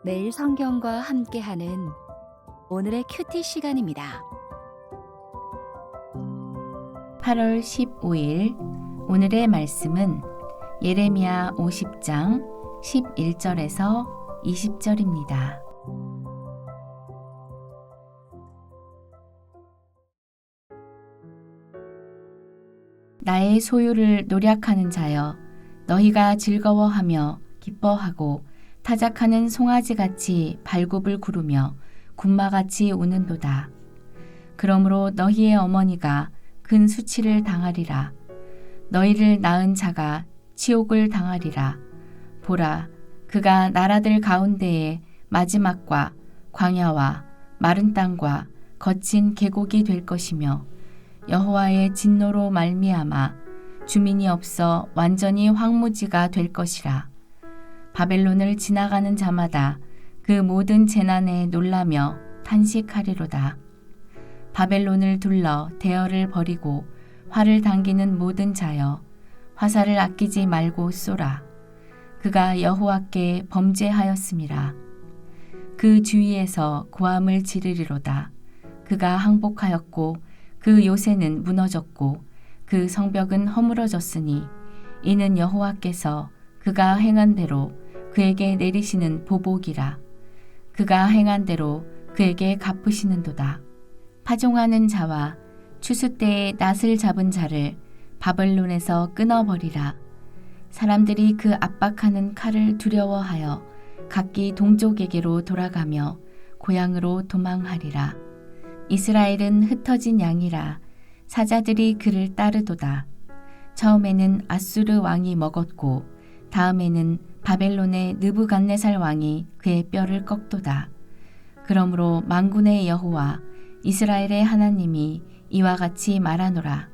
매일 성경과 함께하는 오늘의 큐티 시간입니다. 8월 15일 오늘의 말씀은 예레미야 50장 11절에서 20절입니다. 나의 소유를 노략하는 자여, 너희가 즐거워하며 기뻐하고 타작하는 송아지같이 발굽을 구르며 군마같이 우는도다. 그러므로 너희의 어머니가 근 수치를 당하리라. 너희를 낳은 자가 치욕을 당하리라. 보라, 그가 나라들 가운데에 마지막과 광야와 마른 땅과 거친 계곡이 될 것이며 여호와의 진노로 말미암아 주민이 없어 완전히 황무지가 될 것이라. 바벨론을 지나가는 자마다 그 모든 재난에 놀라며 탄식하리로다. 바벨론을 둘러 대열을 벌이고 활을 당기는 모든 자여, 화살을 아끼지 말고 쏘라. 그가 여호와께 범죄하였음이라. 그 주위에서 고함을 지르리로다. 그가 항복하였고 그 요새는 무너졌고 그 성벽은 허물어졌으니 이는 여호와께서 그가 행한 대로 그에게 내리시는 보복이라. 그가 행한 대로 그에게 갚으시는도다. 파종하는 자와 추수 때에 낫을 잡은 자를 바벨론에서 끊어버리라. 사람들이 그 압박하는 칼을 두려워하여 각기 동족에게로 돌아가며 고향으로 도망하리라. 이스라엘은 흩어진 양이라 사자들이 그를 따르도다. 처음에는 아수르 왕이 먹었고 다음에는 바벨론의 느부갓네살 왕이 그의 뼈를 꺾도다. 그러므로 만군의 여호와 이스라엘의 하나님이 이와 같이 말하노라.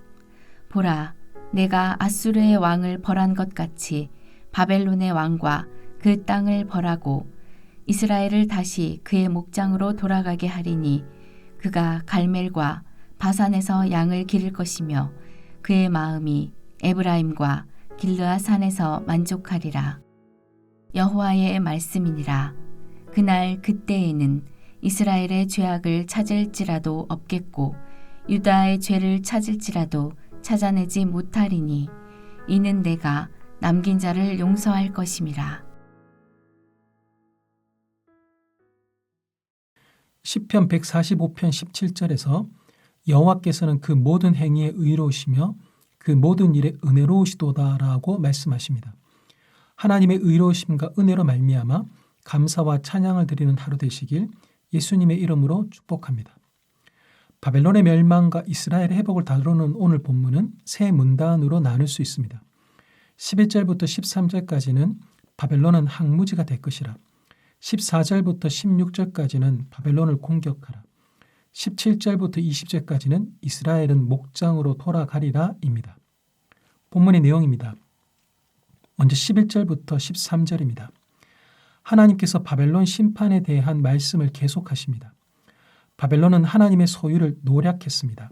보라, 내가 아수르의 왕을 벌한 것 같이 바벨론의 왕과 그 땅을 벌하고 이스라엘을 다시 그의 목장으로 돌아가게 하리니 그가 갈멜과 바산에서 양을 기를 것이며 그의 마음이 에브라임과 길르아 산에서 만족하리라. 여호와의 말씀이니라. 그날 그때에는 이스라엘의 죄악을 찾을지라도 없겠고 유다의 죄를 찾을지라도 찾아내지 못하리니 이는 내가 남긴 자를 용서할 것임이라. 시편 145편 17절에서 여호와께서는 그 모든 행위에 의로우시며 그 모든 일에 은혜로우시도다라고 말씀하십니다. 하나님의 의로우심과 은혜로 말미암아 감사와 찬양을 드리는 하루 되시길 예수님의 이름으로 축복합니다. 바벨론의 멸망과 이스라엘의 회복을 다루는 오늘 본문은 세 문단으로 나눌 수 있습니다. 11절부터 13절까지는 바벨론은 항무지가 될 것이라, 14절부터 16절까지는 바벨론을 공격하라, 17절부터 20절까지는 이스라엘은 목장으로 돌아가리라입니다. 본문의 내용입니다. 먼저 11절부터 13절입니다. 하나님께서 바벨론 심판에 대한 말씀을 계속하십니다. 바벨론은 하나님의 소유를 노략했습니다.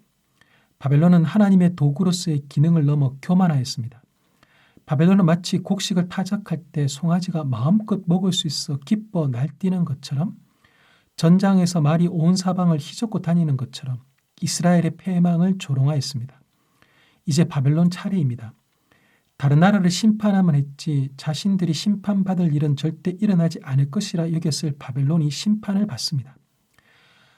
바벨론은 하나님의 도구로서의 기능을 넘어 교만하였습니다. 바벨론은 마치 곡식을 타작할 때 송아지가 마음껏 먹을 수 있어 기뻐 날뛰는 것처럼, 전장에서 말이 온 사방을 휘젓고 다니는 것처럼 이스라엘의 패망을 조롱하였습니다. 이제 바벨론 차례입니다. 다른 나라를 심판하면 했지 자신들이 심판받을 일은 절대 일어나지 않을 것이라 여겼을 바벨론이 심판을 받습니다.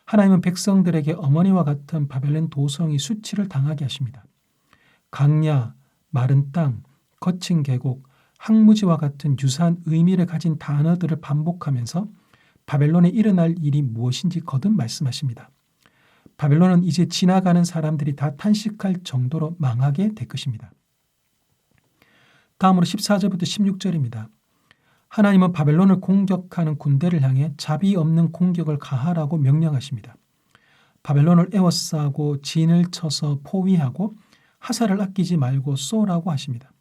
하나님은 백성들에게 어머니와 같은 바벨론 도성이 수치를 당하게 하십니다. 강야, 마른 땅, 거친 계곡, 항무지와 같은 유사한 의미를 가진 단어들을 반복하면서 바벨론에 일어날 일이 무엇인지 거듭 말씀하십니다. 바벨론은 이제 지나가는 사람들이 다 탄식할 정도로 망하게 될 것입니다. 다음으로 14절부터 16절입니다. 하나님은 바벨론을 공격하는 군대를 향해 자비 없는 공격을 가하라고 명령하십니다. 바벨론을 에워싸고 진을 쳐서 포위하고 화살을 아끼지 말고 쏘라고 하십니다.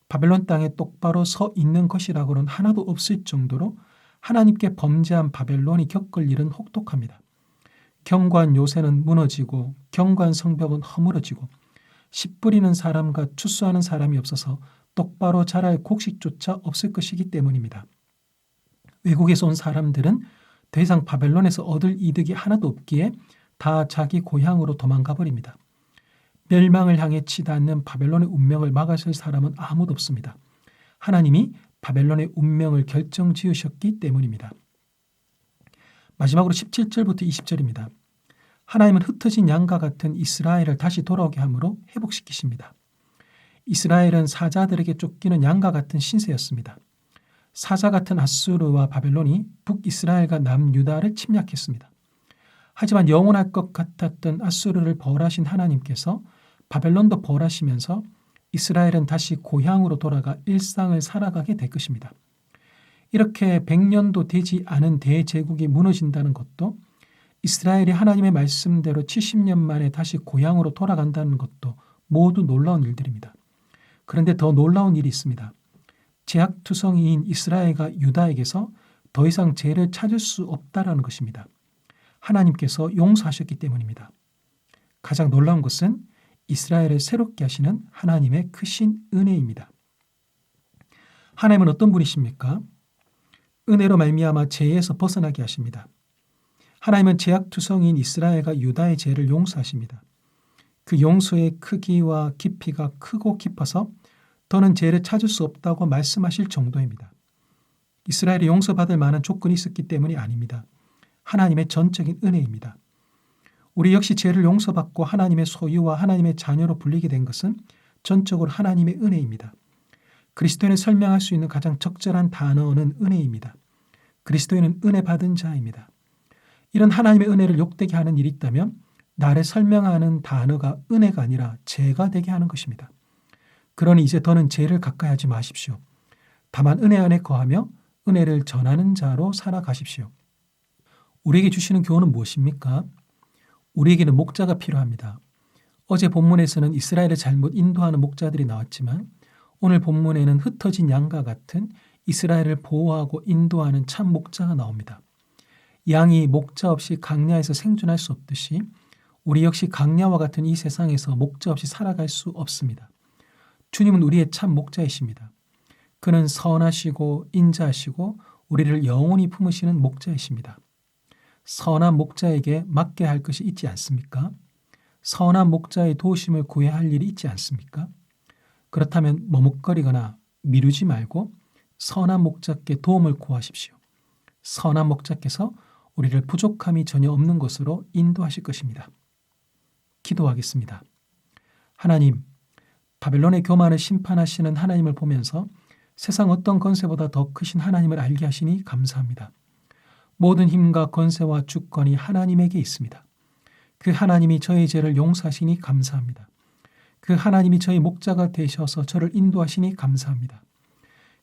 바벨론 땅에 똑바로 서 있는 것이라고는 하나도 없을 정도로 하나님께 범죄한 바벨론이 겪을 일은 혹독합니다. 경관 요새는 무너지고 경관 성벽은 허물어지고 씨 뿌리는 사람과 추수하는 사람이 없어서 똑바로 자랄 곡식조차 없을 것이기 때문입니다. 외국에서 온 사람들은 더 이상 바벨론에서 얻을 이득이 하나도 없기에 다 자기 고향으로 도망가 버립니다. 멸망을 향해 치닫는 바벨론의 운명을 막아설 사람은 아무도 없습니다. 하나님이 바벨론의 운명을 결정지으셨기 때문입니다. 마지막으로 17절부터 20절입니다. 하나님은 흩어진 양과 같은 이스라엘을 다시 돌아오게 함으로 회복시키십니다. 이스라엘은 사자들에게 쫓기는 양과 같은 신세였습니다. 사자 같은 아수르와 바벨론이 북이스라엘과 남유다를 침략했습니다. 하지만 영원할 것 같았던 아수르를 벌하신 하나님께서 바벨론도 벌하시면서 이스라엘은 다시 고향으로 돌아가 일상을 살아가게 될 것입니다. 이렇게 100년도 되지 않은 대제국이 무너진다는 것도, 이스라엘이 하나님의 말씀대로 70년 만에 다시 고향으로 돌아간다는 것도 모두 놀라운 일들입니다. 그런데 더 놀라운 일이 있습니다. 제약투성이인 이스라엘과 유다에게서 더 이상 죄를 찾을 수 없다라는 것입니다. 하나님께서 용서하셨기 때문입니다. 가장 놀라운 것은 이스라엘을 새롭게 하시는 하나님의 크신 은혜입니다. 하나님은 어떤 분이십니까? 은혜로 말미암아 죄에서 벗어나게 하십니다. 하나님은 제약투성이인 이스라엘과 유다의 죄를 용서하십니다. 그 용서의 크기와 깊이가 크고 깊어서 더는 죄를 찾을 수 없다고 말씀하실 정도입니다. 이스라엘이 용서받을 만한 조건이 있었기 때문이 아닙니다. 하나님의 전적인 은혜입니다. 우리 역시 죄를 용서받고 하나님의 소유와 하나님의 자녀로 불리게 된 것은 전적으로 하나님의 은혜입니다. 그리스도인을 설명할 수 있는 가장 적절한 단어는 은혜입니다. 그리스도인은 은혜 받은 자입니다. 이런 하나님의 은혜를 욕되게 하는 일이 있다면 나를 설명하는 단어가 은혜가 아니라 죄가 되게 하는 것입니다. 그러니 이제 더는 죄를 가까이 하지 마십시오. 다만 은혜 안에 거하며 은혜를 전하는 자로 살아가십시오. 우리에게 주시는 교훈은 무엇입니까? 우리에게는 목자가 필요합니다. 어제 본문에서는 이스라엘을 잘못 인도하는 목자들이 나왔지만 오늘 본문에는 흩어진 양과 같은 이스라엘을 보호하고 인도하는 참 목자가 나옵니다. 양이 목자 없이 강야에서 생존할 수 없듯이 우리 역시 강야와 같은 이 세상에서 목자 없이 살아갈 수 없습니다. 주님은 우리의 참 목자이십니다. 그는 선하시고 인자하시고 우리를 영원히 품으시는 목자이십니다. 선한 목자에게 맡겨야 할 것이 있지 않습니까? 선한 목자의 도우심을 구해야 할 일이 있지 않습니까? 그렇다면 머뭇거리거나 미루지 말고 선한 목자께 도움을 구하십시오. 선한 목자께서 우리를 부족함이 전혀 없는 곳으로 인도하실 것입니다. 기도하겠습니다. 하나님, 바벨론의 교만을 심판하시는 하나님을 보면서 세상 어떤 권세보다 더 크신 하나님을 알게 하시니 감사합니다. 모든 힘과 권세와 주권이 하나님에게 있습니다. 그 하나님이 저의 죄를 용서하시니 감사합니다. 그 하나님이 저의 목자가 되셔서 저를 인도하시니 감사합니다.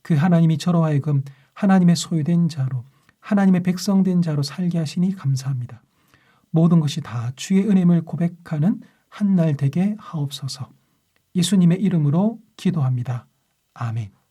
그 하나님이 저로 하여금 하나님의 소유된 자로, 하나님의 백성된 자로 살게 하시니 감사합니다. 모든 것이 다 주의 은혜임을 고백하는 한 날 되게 하옵소서. 예수님의 이름으로 기도합니다. 아멘.